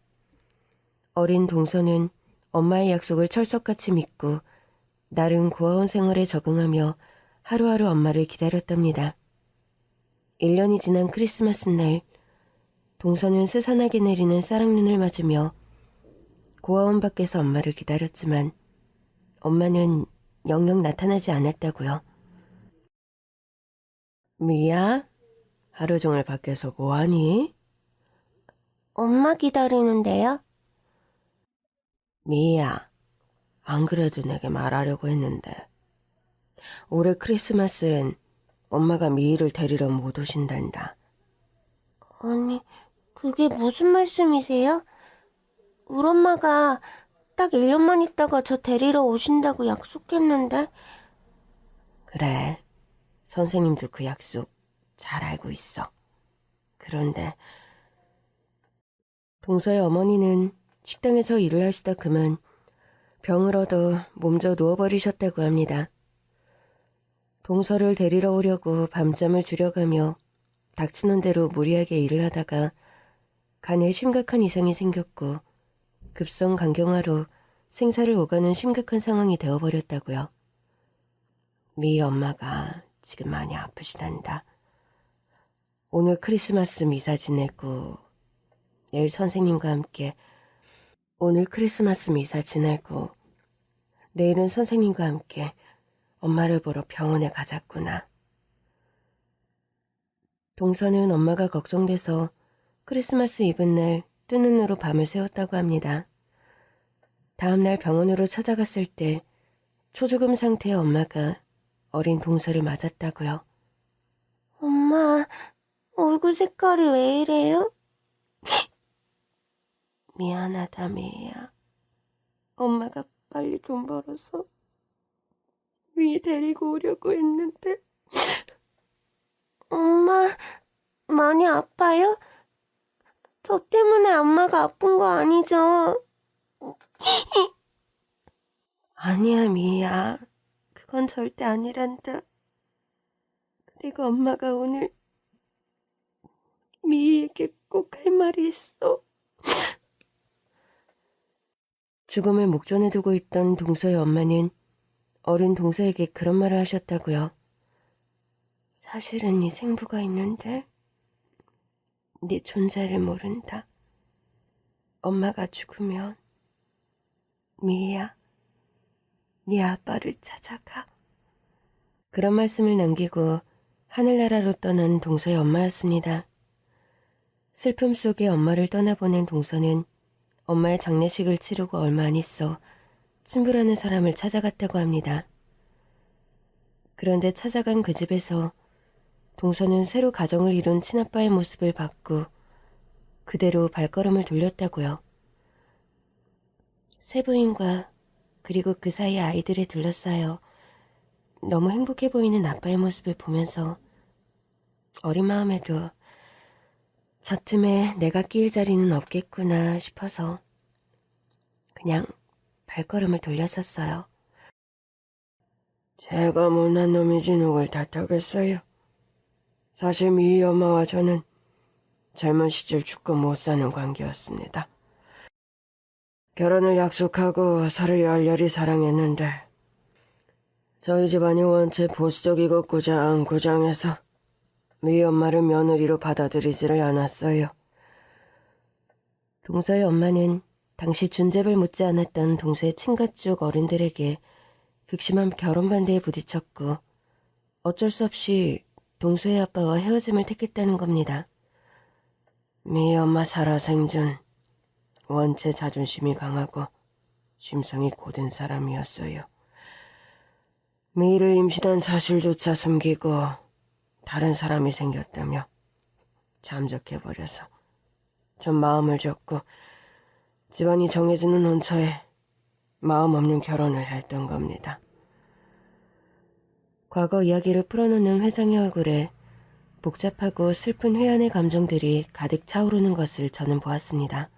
어린 동서는 엄마의 약속을 철석같이 믿고 나름 고아원 생활에 적응하며 하루하루 엄마를 기다렸답니다. 1년이 지난 크리스마스 날, 동서는 스산하게 내리는 쌀랑눈을 맞으며 고아원 밖에서 엄마를 기다렸지만 엄마는 영영 나타나지 않았다고요. 미야, 하루 종일 밖에서 뭐하니? 엄마 기다리는데요? 미야, 안 그래도 내게 말하려고 했는데 올해 크리스마스엔 엄마가 미희를 데리러 못 오신단다. 아니, 그게 무슨 말씀이세요? 우리 엄마가 딱 1년만 있다가 저 데리러 오신다고 약속했는데. 그래, 선생님도 그 약속 잘 알고 있어. 그런데 동서의 어머니는 식당에서 일을 하시다 그만 병을 얻어 몸져 누워버리셨다고 합니다. 동서를 데리러 오려고 밤잠을 줄여가며 닥치는 대로 무리하게 일을 하다가 간에 심각한 이상이 생겼고 급성 간경화로 생사를 오가는 심각한 상황이 되어버렸다고요. 미 엄마가 지금 많이 아프시단다. 오늘 크리스마스 미사 지내고 내일 선생님과 함께 오늘 크리스마스 미사 지내고 내일은 선생님과 함께 엄마를 보러 병원에 가자꾸나. 동서는 엄마가 걱정돼서 크리스마스 이브날 뜨는 눈으로 밤을 새웠다고 합니다. 다음날 병원으로 찾아갔을 때 초죽음 상태의 엄마가 어린 동서를 맞았다고요. 엄마, 얼굴 색깔이 왜 이래요? 미안하다, 미야. 엄마가 빨리 돈 벌어서 미 데리고 오려고 했는데. 엄마, 많이 아파요? 저 때문에 엄마가 아픈 거 아니죠? 아니야, 미야. 그건 절대 아니란다. 그리고 엄마가 오늘 미희에게 꼭 할 말이 있어. 죽음을 목전에 두고 있던 동서의 엄마는 어린 동서에게 그런 말을 하셨다고요. 사실은 네 생부가 있는데 네 존재를 모른다. 엄마가 죽으면 미희야, 네 아빠를 찾아가. 그런 말씀을 남기고 하늘나라로 떠난 동서의 엄마였습니다. 슬픔 속에 엄마를 떠나보낸 동서는 엄마의 장례식을 치르고 얼마 안 있어 친부라는 사람을 찾아갔다고 합니다. 그런데 찾아간 그 집에서 동서는 새로 가정을 이룬 친아빠의 모습을 봤고 그대로 발걸음을 돌렸다고요. 새 부인과 그리고 그 사이 아이들에 둘러싸여 너무 행복해 보이는 아빠의 모습을 보면서 어린 마음에도 저 틈에 내가 끼일 자리는 없겠구나 싶어서 그냥 발걸음을 돌렸었어요. 제가 못난 놈이지 누굴 탓하겠어요. 사실 미희 엄마와 저는 젊은 시절 죽고 못 사는 관계였습니다. 결혼을 약속하고 서로 열렬히 사랑했는데 저희 집안이 원체 보수적이고 구장해서 미희 엄마를 며느리로 받아들이지를 않았어요. 동서의 엄마는 당시 준접을 묻지 않았던 동서의 친가쪽 어른들에게 극심한 결혼 반대에 부딪혔고 어쩔 수 없이 동서의 아빠와 헤어짐을 택했다는 겁니다. 미희 엄마 살아생전 원체 자존심이 강하고 심성이 고든 사람이었어요. 미희를 임신한 사실조차 숨기고 다른 사람이 생겼다며 잠적해버려서 좀 마음을 접고 집안이 정해지는 혼처에 마음 없는 결혼을 했던 겁니다. 과거 이야기를 풀어놓는 회장의 얼굴에 복잡하고 슬픈 회한의 감정들이 가득 차오르는 것을 저는 보았습니다.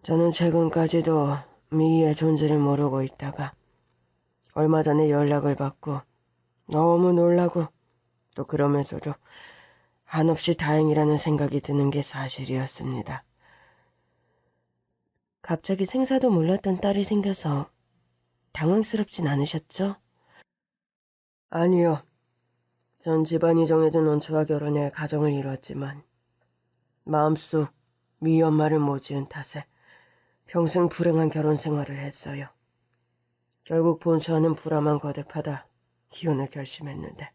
저는 최근까지도 미희의 존재를 모르고 있다가 얼마 전에 연락을 받고 너무 놀라고 또 그러면서도 한없이 다행이라는 생각이 드는 게 사실이었습니다. 갑자기 생사도 몰랐던 딸이 생겨서 당황스럽진 않으셨죠? 아니요. 전 집안이 정해진 원처와 결혼해 가정을 이뤘지만 마음속 미희 엄마를 못 지은 탓에 평생 불행한 결혼 생활을 했어요. 결국 본처와는 불화만 거듭하다 이혼을 결심했는데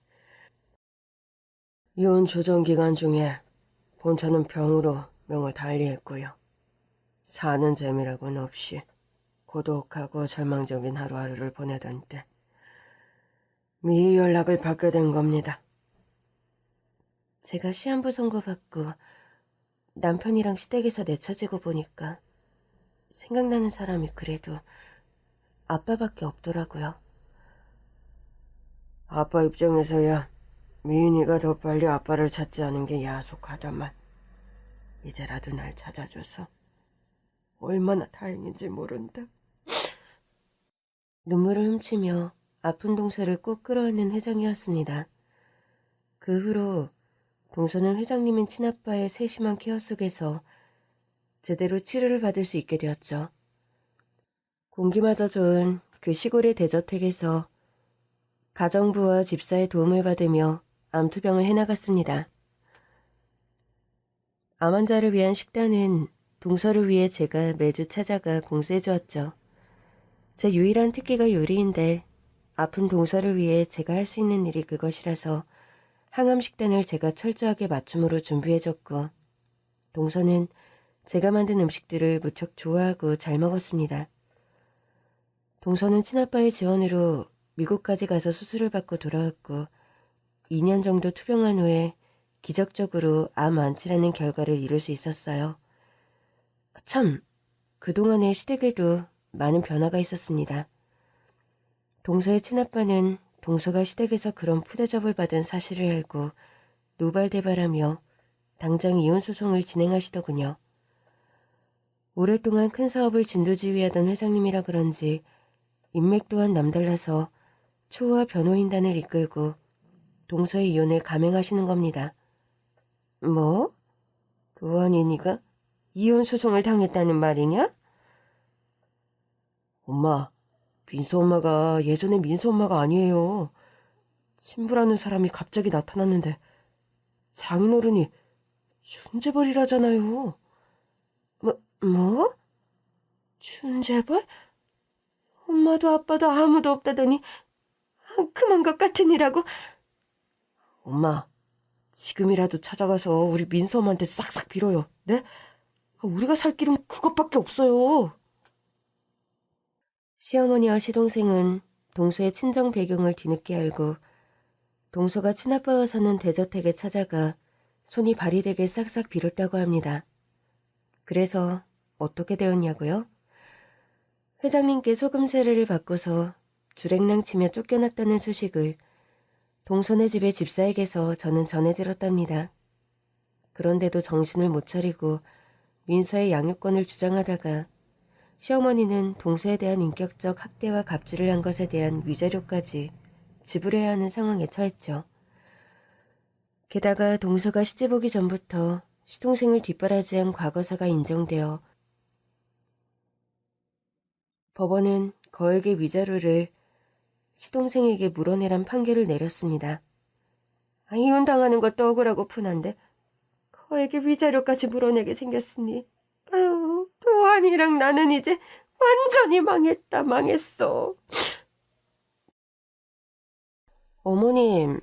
이혼 조정 기간 중에 본처는 병으로 명을 달리했고요. 사는 재미라고는 없이 고독하고 절망적인 하루하루를 보내던 때 미희 연락을 받게 된 겁니다. 제가 시한부 선고받고 남편이랑 시댁에서 내쳐지고 보니까 생각나는 사람이 그래도 아빠밖에 없더라고요. 아빠 입장에서야 미인이가 더 빨리 아빠를 찾지 않은 게 야속하다만 이제라도 날 찾아줘서 얼마나 다행인지 모른다. 눈물을 훔치며 아픈 동서를 꼭 끌어안는 회장이었습니다. 그 후로 동서는 회장님인 친아빠의 세심한 케어 속에서 제대로 치료를 받을 수 있게 되었죠. 공기마저 좋은 그 시골의 대저택에서 가정부와 집사의 도움을 받으며 암투병을 해나갔습니다. 암 환자를 위한 식단은 동서를 위해 제가 매주 찾아가 공수해 주었죠. 제 유일한 특기가 요리인데 아픈 동서를 위해 제가 할 수 있는 일이 그것이라서 항암 식단을 제가 철저하게 맞춤으로 준비해줬고 동서는 제가 만든 음식들을 무척 좋아하고 잘 먹었습니다. 동서는 친아빠의 지원으로 미국까지 가서 수술을 받고 돌아왔고 2년 정도 투병한 후에 기적적으로 암 완치라는 결과를 이룰 수 있었어요. 참, 그동안의 시댁에도 많은 변화가 있었습니다. 동서의 친아빠는 동서가 시댁에서 그런 푸대접을 받은 사실을 알고 노발대발하며 당장 이혼 소송을 진행하시더군요. 오랫동안 큰 사업을 진두지휘하던 회장님이라 그런지 인맥 또한 남달라서 초호화 변호인단을 이끌고 동서의 이혼을 감행하시는 겁니다. 뭐? 도원이니가 이혼 소송을 당했다는 말이냐? 엄마, 민서 엄마가 예전에 민서 엄마가 아니에요. 친부라는 사람이 갑자기 나타났는데 장인어른이 춘재벌이라잖아요. 뭐? 춘재벌? 엄마도 아빠도 아무도 없다더니 앙큼한 것 같으니라고. 엄마, 지금이라도 찾아가서 우리 민서 엄마한테 싹싹 빌어요. 네? 우리가 살 길은 그것밖에 없어요. 시어머니와 시동생은 동서의 친정 배경을 뒤늦게 알고 동서가 친아빠와 사는 대저택에 찾아가 손이 발이 되게 싹싹 빌었다고 합니다. 그래서 어떻게 되었냐고요? 회장님께 소금 세례를 받고서 주랭랑 치며 쫓겨났다는 소식을 동서네 집의 집사에게서 저는 전해 들었답니다. 그런데도 정신을 못 차리고 민서의 양육권을 주장하다가 시어머니는 동서에 대한 인격적 학대와 갑질을 한 것에 대한 위자료까지 지불해야 하는 상황에 처했죠. 게다가 동서가 시집 오기 전부터 시동생을 뒷바라지한 과거사가 인정되어 법원은 거액의 위자료를 시동생에게 물어내란 판결을 내렸습니다. 이혼당하는 것도 억울하고 분한데 거액의 위자료까지 물어내게 생겼으니 아유, 도환이랑 나는 이제 완전히 망했어. 어머님,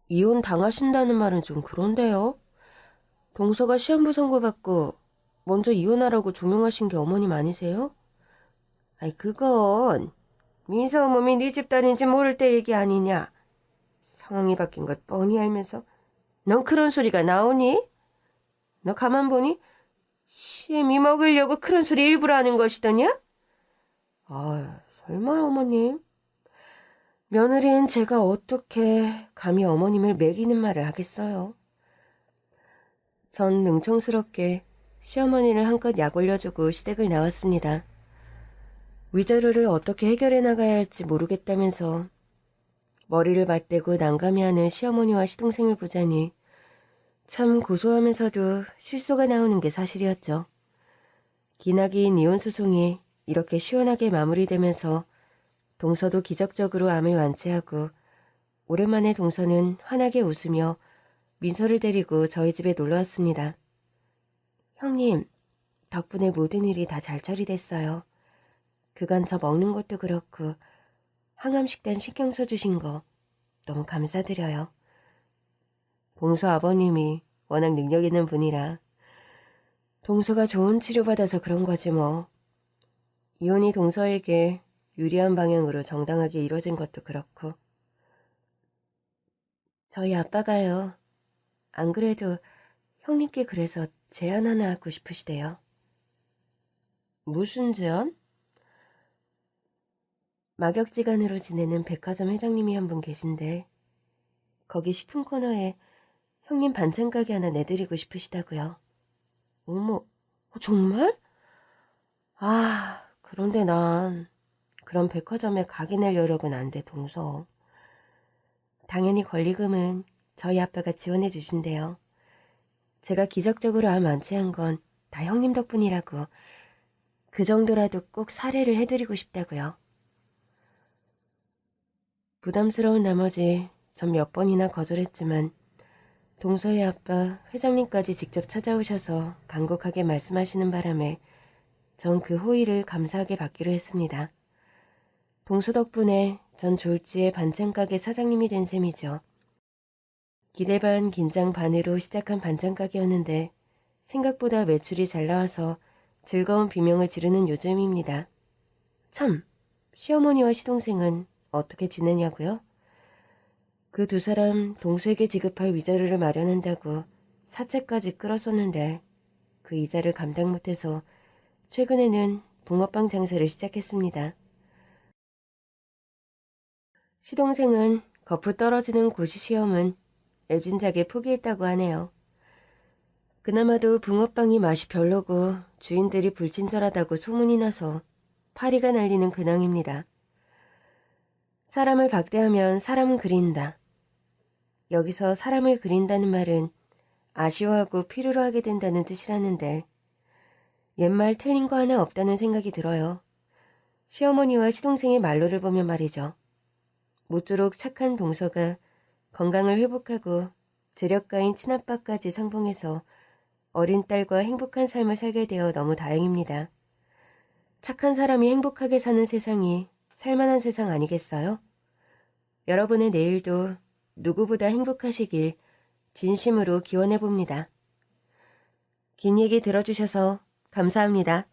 이혼 당하신다는 말은 좀 그런데요. 동서가 시한부 선고받고 먼저 이혼하라고 종용하신 게 어머님 아니세요? 그건 민서 어머니 네 집딸인지 모를 때 얘기 아니냐. 상황이 바뀐 것 뻔히 알면서 넌 그런 소리가 나오니? 너 가만 보니 시엠이 먹으려고 그런 소리 일부러 하는 것이더냐? 설마 어머님. 며느리인 제가 어떻게 감히 어머님을 매기는 말을 하겠어요. 전 능청스럽게 시어머니를 한껏 약 올려주고 시댁을 나왔습니다. 위자료를 어떻게 해결해 나가야 할지 모르겠다면서 머리를 맞대고 난감해하는 시어머니와 시동생을 보자니 참 고소하면서도 실소가 나오는 게 사실이었죠. 기나긴 이혼 소송이 이렇게 시원하게 마무리되면서 동서도 기적적으로 암을 완치하고 오랜만에 동서는 환하게 웃으며 민서를 데리고 저희 집에 놀러왔습니다. 형님, 덕분에 모든 일이 다 잘 처리됐어요. 그간 저 먹는 것도 그렇고 항암식단 신경 써주신 거 너무 감사드려요. 동서 아버님이 워낙 능력 있는 분이라 동서가 좋은 치료받아서 그런 거지 뭐. 이혼이 동서에게 유리한 방향으로 정당하게 이루어진 것도 그렇고. 저희 아빠가요. 안 그래도 형님께 그래서 제안 하나 하고 싶으시대요. 무슨 제안? 막역지간으로 지내는 백화점 회장님이 한 분 계신데 거기 식품 코너에 형님 반찬 가게 하나 내드리고 싶으시다고요. 어머, 정말? 그런데 난 그런 백화점에 가게 낼 여력은 안 돼, 동서. 당연히 권리금은 저희 아빠가 지원해 주신대요. 제가 기적적으로 암 안 취한 건 다 형님 덕분이라고. 그 정도라도 꼭 사례를 해드리고 싶다고요. 부담스러운 나머지 전 몇 번이나 거절했지만 동서의 아빠 회장님까지 직접 찾아오셔서 간곡하게 말씀하시는 바람에 전 그 호의를 감사하게 받기로 했습니다. 동서 덕분에 전 졸지의 반찬가게 사장님이 된 셈이죠. 기대 반 긴장 반으로 시작한 반찬가게였는데 생각보다 매출이 잘 나와서 즐거운 비명을 지르는 요즘입니다. 참, 시어머니와 시동생은 어떻게 지내냐고요? 그 두 사람 동서에게 지급할 위자료를 마련한다고 사채까지 끌었었는데 그 이자를 감당 못해서 최근에는 붕어빵 장사를 시작했습니다. 시동생은 거푸 떨어지는 고시 시험은 애진작에 포기했다고 하네요. 그나마도 붕어빵이 맛이 별로고 주인들이 불친절하다고 소문이 나서 파리가 날리는 근황입니다. 사람을 박대하면 사람은 그린다. 여기서 사람을 그린다는 말은 아쉬워하고 필요로 하게 된다는 뜻이라는데 옛말 틀린 거 하나 없다는 생각이 들어요. 시어머니와 시동생의 말로를 보면 말이죠. 모쪼록 착한 동서가 건강을 회복하고 재력가인 친아빠까지 상봉해서 어린 딸과 행복한 삶을 살게 되어 너무 다행입니다. 착한 사람이 행복하게 사는 세상이 살만한 세상 아니겠어요? 여러분의 내일도 누구보다 행복하시길 진심으로 기원해봅니다. 긴 얘기 들어주셔서 감사합니다.